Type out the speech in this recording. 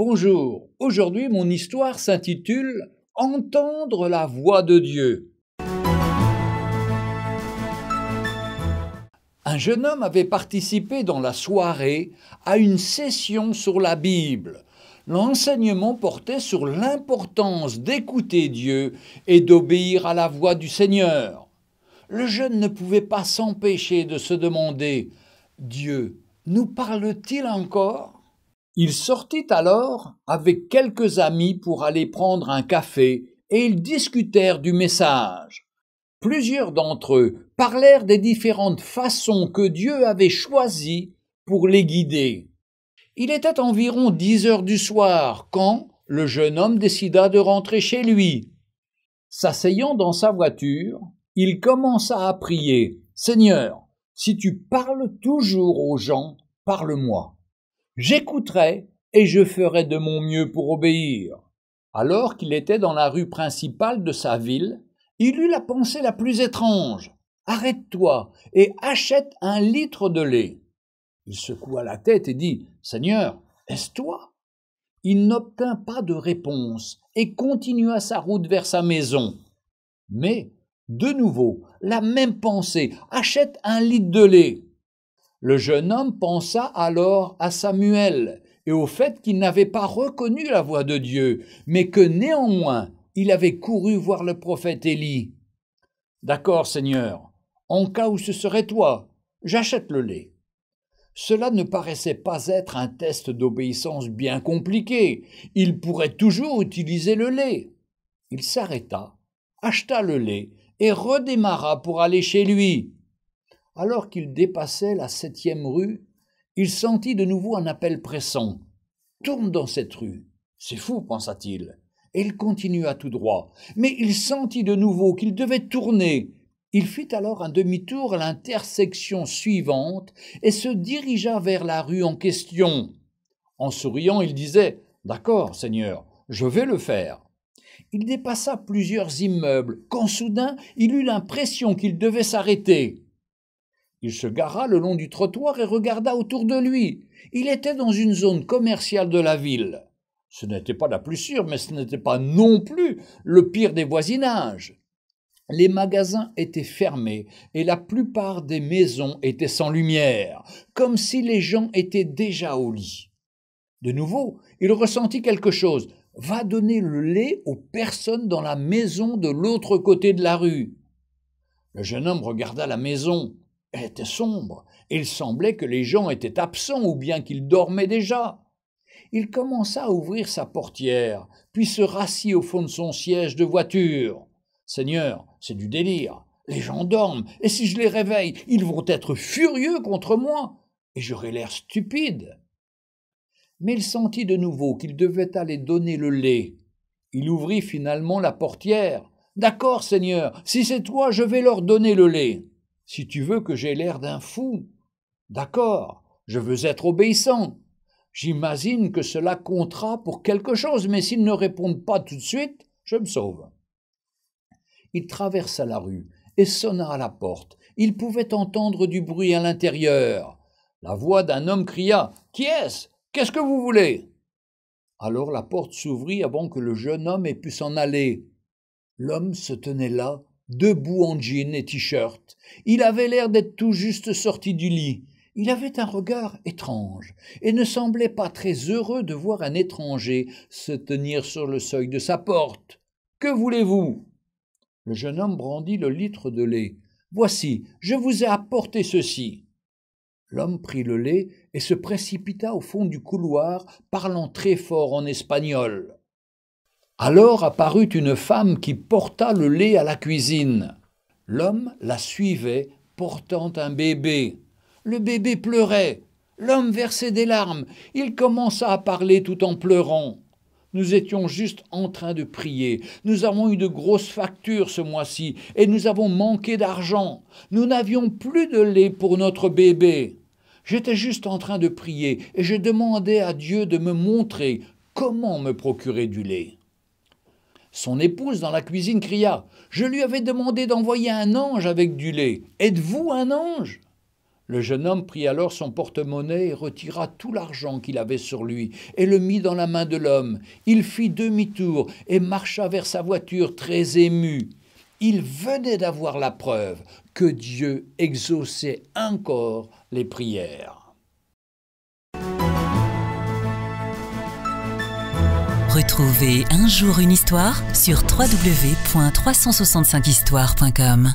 Bonjour, aujourd'hui mon histoire s'intitule « Entendre la voix de Dieu ». Un jeune homme avait participé dans la soirée à une session sur la Bible. L'enseignement portait sur l'importance d'écouter Dieu et d'obéir à la voix du Seigneur. Le jeune ne pouvait pas s'empêcher de se demander « Dieu nous parle-t-il encore ?» Il sortit alors avec quelques amis pour aller prendre un café et ils discutèrent du message. Plusieurs d'entre eux parlèrent des différentes façons que Dieu avait choisies pour les guider. Il était environ 10 heures du soir quand le jeune homme décida de rentrer chez lui. S'asseyant dans sa voiture, il commença à prier « Seigneur, si tu parles toujours aux gens, parle-moi. J'écouterai et je ferai de mon mieux pour obéir. » Alors qu'il était dans la rue principale de sa ville, il eut la pensée la plus étrange. « Arrête-toi et achète 1 litre de lait. » Il secoua la tête et dit « Seigneur, est-ce toi ?» Il n'obtint pas de réponse et continua sa route vers sa maison. Mais, de nouveau, la même pensée « Achète 1 litre de lait. » Le jeune homme pensa alors à Samuel et au fait qu'il n'avait pas reconnu la voix de Dieu, mais que néanmoins il avait couru voir le prophète Élie. « D'accord, Seigneur, en cas où ce serait toi, j'achète le lait. » Cela ne paraissait pas être un test d'obéissance bien compliqué. Il pourrait toujours utiliser le lait. Il s'arrêta, acheta le lait et redémarra pour aller chez lui. Alors qu'il dépassait la 7e rue, il sentit de nouveau un appel pressant. « Tourne dans cette rue. » « C'est fou, pensa-t-il. Et il continua tout droit. Mais il sentit de nouveau qu'il devait tourner. Il fit alors un demi-tour à l'intersection suivante et se dirigea vers la rue en question. En souriant, il disait « D'accord, Seigneur, je vais le faire. » Il dépassa plusieurs immeubles quand soudain il eut l'impression qu'il devait s'arrêter. Il se gara le long du trottoir et regarda autour de lui. Il était dans une zone commerciale de la ville. Ce n'était pas la plus sûre, mais ce n'était pas non plus le pire des voisinages. Les magasins étaient fermés et la plupart des maisons étaient sans lumière, comme si les gens étaient déjà au lit. De nouveau, il ressentit quelque chose. « Va donner le lait aux personnes dans la maison de l'autre côté de la rue. » Le jeune homme regarda la maison. Elle était sombre, et il semblait que les gens étaient absents ou bien qu'ils dormaient déjà. Il commença à ouvrir sa portière, puis se rassit au fond de son siège de voiture. « Seigneur, c'est du délire. Les gens dorment, et si je les réveille, ils vont être furieux contre moi, et j'aurai l'air stupide. » Mais il sentit de nouveau qu'il devait aller donner le lait. Il ouvrit finalement la portière. « D'accord, Seigneur, si c'est toi, je vais leur donner le lait. Si tu veux que j'aie l'air d'un fou. D'accord, je veux être obéissant. J'imagine que cela comptera pour quelque chose, mais s'ils ne répondent pas tout de suite, je me sauve. » Il traversa la rue et sonna à la porte. Il pouvait entendre du bruit à l'intérieur. La voix d'un homme cria « Qui est-ce ? Qu'est-ce que vous voulez ?» Alors la porte s'ouvrit avant que le jeune homme ait pu s'en aller. L'homme se tenait là, debout en jean et t-shirt. Il avait l'air d'être tout juste sorti du lit. Il avait un regard étrange et ne semblait pas très heureux de voir un étranger se tenir sur le seuil de sa porte. « Que voulez-vous » Le jeune homme brandit le litre de lait. « Voici, je vous ai apporté ceci. » L'homme prit le lait et se précipita au fond du couloir, parlant très fort en espagnol. Alors apparut une femme qui porta le lait à la cuisine. L'homme la suivait, portant un bébé. Le bébé pleurait. L'homme versait des larmes. Il commença à parler tout en pleurant. Nous étions juste en train de prier. Nous avons eu de grosses factures ce mois-ci et nous avons manqué d'argent. Nous n'avions plus de lait pour notre bébé. J'étais juste en train de prier et je demandais à Dieu de me montrer comment me procurer du lait. Son épouse dans la cuisine cria « Je lui avais demandé d'envoyer un ange avec du lait. Êtes-vous un ange ?» Le jeune homme prit alors son porte-monnaie et retira tout l'argent qu'il avait sur lui et le mit dans la main de l'homme. Il fit demi-tour et marcha vers sa voiture très ému. Il venait d'avoir la preuve que Dieu exauçait encore les prières. Retrouvez Un jour une histoire sur www.365histoire.com.